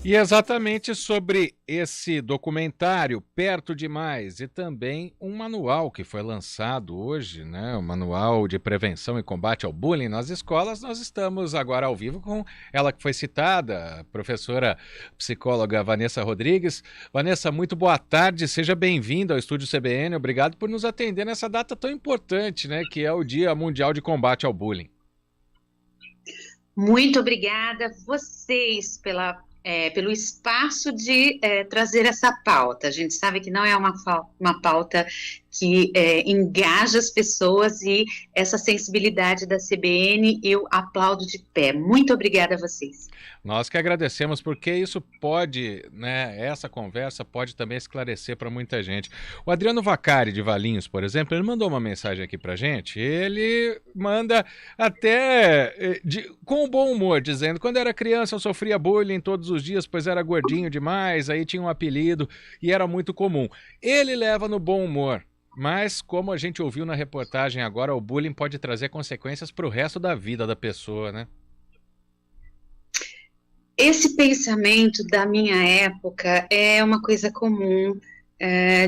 E exatamente sobre esse documentário, Perto Demais, e também um manual que foi lançado hoje, né? O Manual de Prevenção e Combate ao Bullying nas Escolas. Nós estamos agora ao vivo com ela que foi citada, a professora psicóloga Vanessa Rodrigues. Vanessa, muito boa tarde, seja bem-vinda ao Estúdio CBN. Obrigado por nos atender nessa data tão importante, né? Que é o Dia Mundial de Combate ao Bullying. Muito obrigada a vocês pelo espaço de trazer essa pauta. A gente sabe que não é uma pauta que engaja as pessoas, e essa sensibilidade da CBN eu aplaudo de pé. Muito obrigada a vocês. Nós que agradecemos, porque isso pode, né, essa conversa pode também esclarecer para muita gente. O Adriano Vacari, de Valinhos, por exemplo, ele mandou uma mensagem aqui para gente, ele manda até com bom humor, dizendo: quando era criança eu sofria bullying todos os dias, pois era gordinho demais, aí tinha um apelido e era muito comum. Ele leva no bom humor. Mas, como a gente ouviu na reportagem agora, o bullying pode trazer consequências para o resto da vida da pessoa, né? Esse pensamento da minha época é uma coisa comum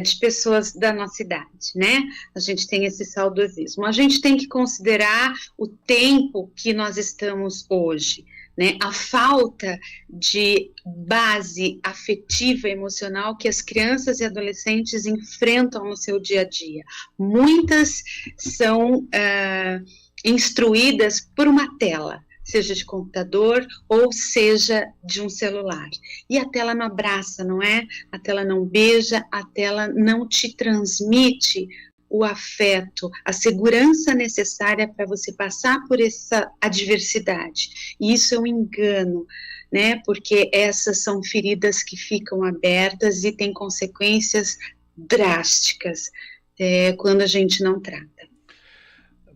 de pessoas da nossa idade, né? A gente tem esse saudosismo. A gente tem que considerar o tempo que nós estamos hoje, né? A falta de base afetiva e emocional que as crianças e adolescentes enfrentam no seu dia a dia. Muitas são instruídas por uma tela, seja de computador ou seja de um celular. E a tela não abraça, não é? A tela não beija, a tela não te transmite o afeto, a segurança necessária para você passar por essa adversidade. E isso é um engano, né? Porque essas são feridas que ficam abertas e têm consequências drásticas quando a gente não trata.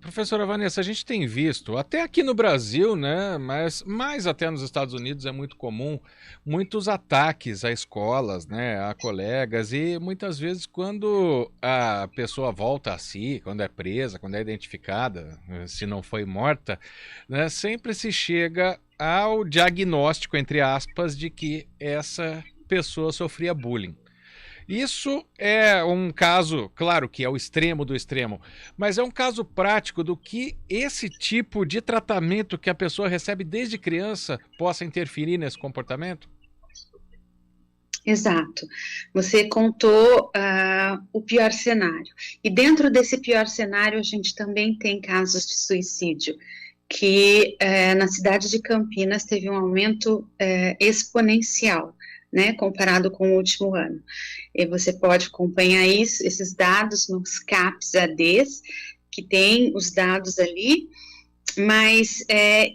Professora Vanessa, a gente tem visto, até aqui no Brasil, né, mas mais até nos Estados Unidos é muito comum, muitos ataques a escolas, né, a colegas, e muitas vezes quando a pessoa volta a si, quando é presa, quando é identificada, se não foi morta, né, sempre se chega ao diagnóstico, entre aspas, de que essa pessoa sofria bullying. Isso é um caso, claro que é o extremo do extremo, mas é um caso prático do que esse tipo de tratamento que a pessoa recebe desde criança possa interferir nesse comportamento? Exato. Você contou o pior cenário. E dentro desse pior cenário, a gente também tem casos de suicídio, que na cidade de Campinas teve um aumento exponencial, né, comparado com o último ano. E você pode acompanhar esses dados nos CAPS-ADs, que tem os dados ali, mas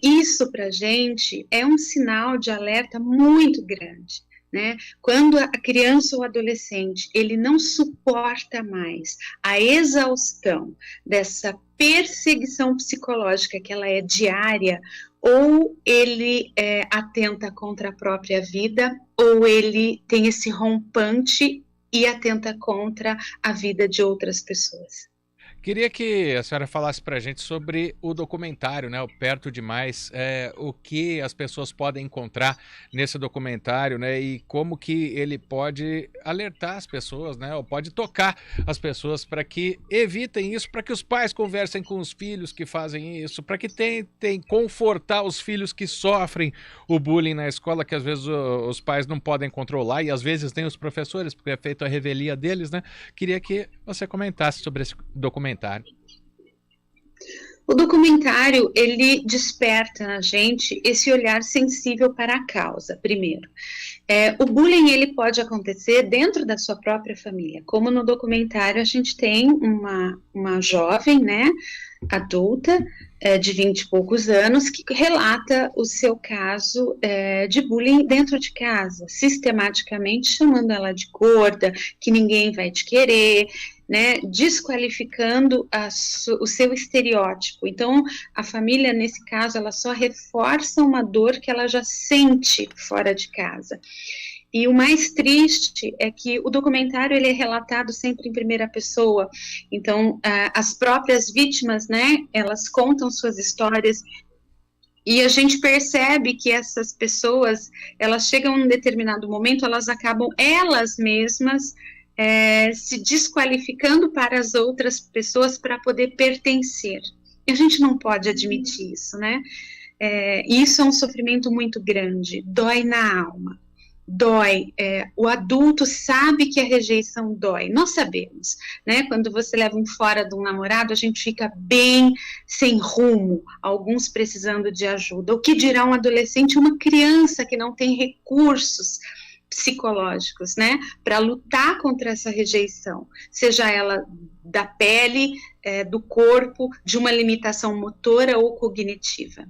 isso para a gente é um sinal de alerta muito grande, né? Quando a criança ou adolescente, ele não suporta mais a exaustão dessa perseguição psicológica, que ela é diária, ou ele atenta contra a própria vida, ou ele tem esse rompante e atenta contra a vida de outras pessoas. Queria que a senhora falasse para a gente sobre o documentário, né, o Perto Demais, o que as pessoas podem encontrar nesse documentário, né, e como que ele pode alertar as pessoas, né, ou pode tocar as pessoas para que evitem isso, para que os pais conversem com os filhos que fazem isso, para que tentem confortar os filhos que sofrem o bullying na escola, que às vezes os pais não podem controlar, e às vezes tem os professores, porque é feito a revelia deles, né. Queria que você comentasse sobre esse documentário. O documentário, ele desperta na gente esse olhar sensível para a causa, primeiro. O bullying, ele pode acontecer dentro da sua própria família, como no documentário a gente tem uma jovem, né, adulta, de 20 e poucos anos, que relata o seu caso de bullying dentro de casa, sistematicamente chamando ela de gorda, que ninguém vai te querer, né, desqualificando o seu estereótipo. Então, a família, nesse caso, ela só reforça uma dor que ela já sente fora de casa. E o mais triste é que o documentário ele é relatado sempre em primeira pessoa. Então, as próprias vítimas, né, elas contam suas histórias E a gente percebe que essas pessoas, elas chegam em um determinado momento, elas acabam elas mesmas se desqualificando para as outras pessoas para poder pertencer. E a gente não pode admitir isso, né? Isso é um sofrimento muito grande, dói na alma. Dói, o adulto sabe que a rejeição dói, nós sabemos, né? Quando você leva um fora de um namorado, a gente fica bem sem rumo, alguns precisando de ajuda. O que dirá um adolescente, uma criança que não tem recursos psicológicos, né, para lutar contra essa rejeição, seja ela da pele, do corpo, de uma limitação motora ou cognitiva.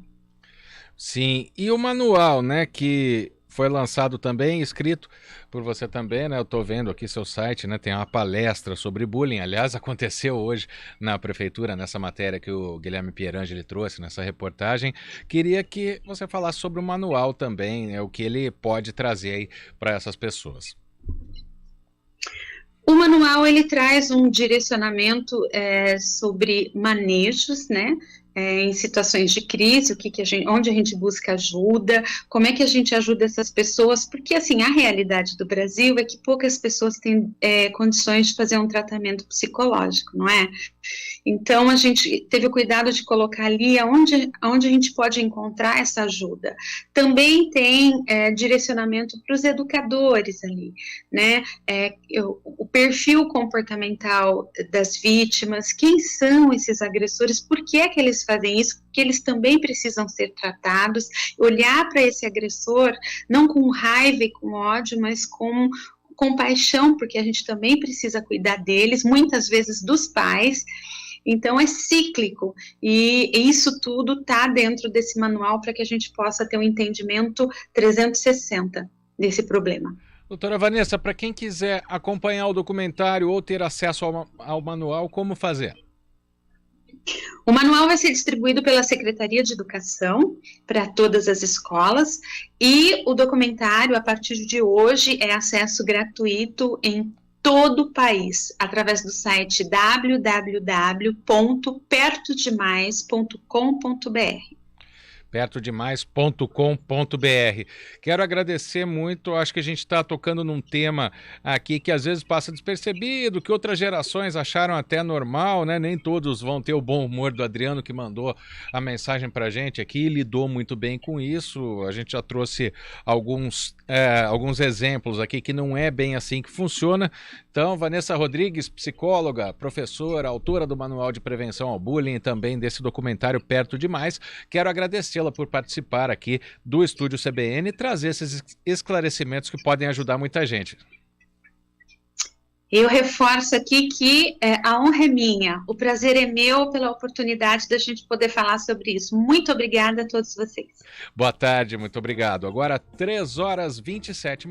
Sim, e o manual, né, que foi lançado também, escrito por você também, né? Eu estou vendo aqui seu site, né? Tem uma palestra sobre bullying. Aliás, aconteceu hoje na prefeitura, nessa matéria que o Guilherme Pierangeli trouxe, nessa reportagem. Queria que você falasse sobre o manual também, né? O que ele pode trazer aí para essas pessoas. O manual, ele traz um direcionamento sobre manejos, né? Em situações de crise, onde a gente busca ajuda, como é que a gente ajuda essas pessoas, porque assim, a realidade do Brasil é que poucas pessoas têm condições de fazer um tratamento psicológico, não é? Então, a gente teve o cuidado de colocar ali onde a gente pode encontrar essa ajuda. Também tem direcionamento para os educadores ali, né? O perfil comportamental das vítimas, quem são esses agressores, por que é que eles fazem isso, porque eles também precisam ser tratados, olhar para esse agressor, não com raiva e com ódio, mas com compaixão, porque a gente também precisa cuidar deles, muitas vezes dos pais. Então é cíclico, e isso tudo está dentro desse manual para que a gente possa ter um entendimento 360 desse problema. Doutora Vanessa, para quem quiser acompanhar o documentário ou ter acesso ao manual, como fazer? O manual vai ser distribuído pela Secretaria de Educação para todas as escolas, e o documentário, a partir de hoje, é acesso gratuito em todo o país, através do site www.pertodemais.com.br. pertodemais.com.br. Quero agradecer muito, acho que a gente está tocando num tema aqui que às vezes passa despercebido, que outras gerações acharam até normal, né? Nem todos vão ter o bom humor do Adriano, que mandou a mensagem para a gente aqui, lidou muito bem com isso. A gente já trouxe alguns exemplos aqui que não é bem assim que funciona. Então, Vanessa Rodrigues, psicóloga, professora, autora do Manual de Prevenção ao Bullying e também desse documentário Perto Demais, quero agradecê-la por participar aqui do Estúdio CBN e trazer esses esclarecimentos que podem ajudar muita gente. Eu reforço aqui que a honra é minha, o prazer é meu pela oportunidade da gente poder falar sobre isso. Muito obrigada a todos vocês. Boa tarde, muito obrigado. Agora 3h27.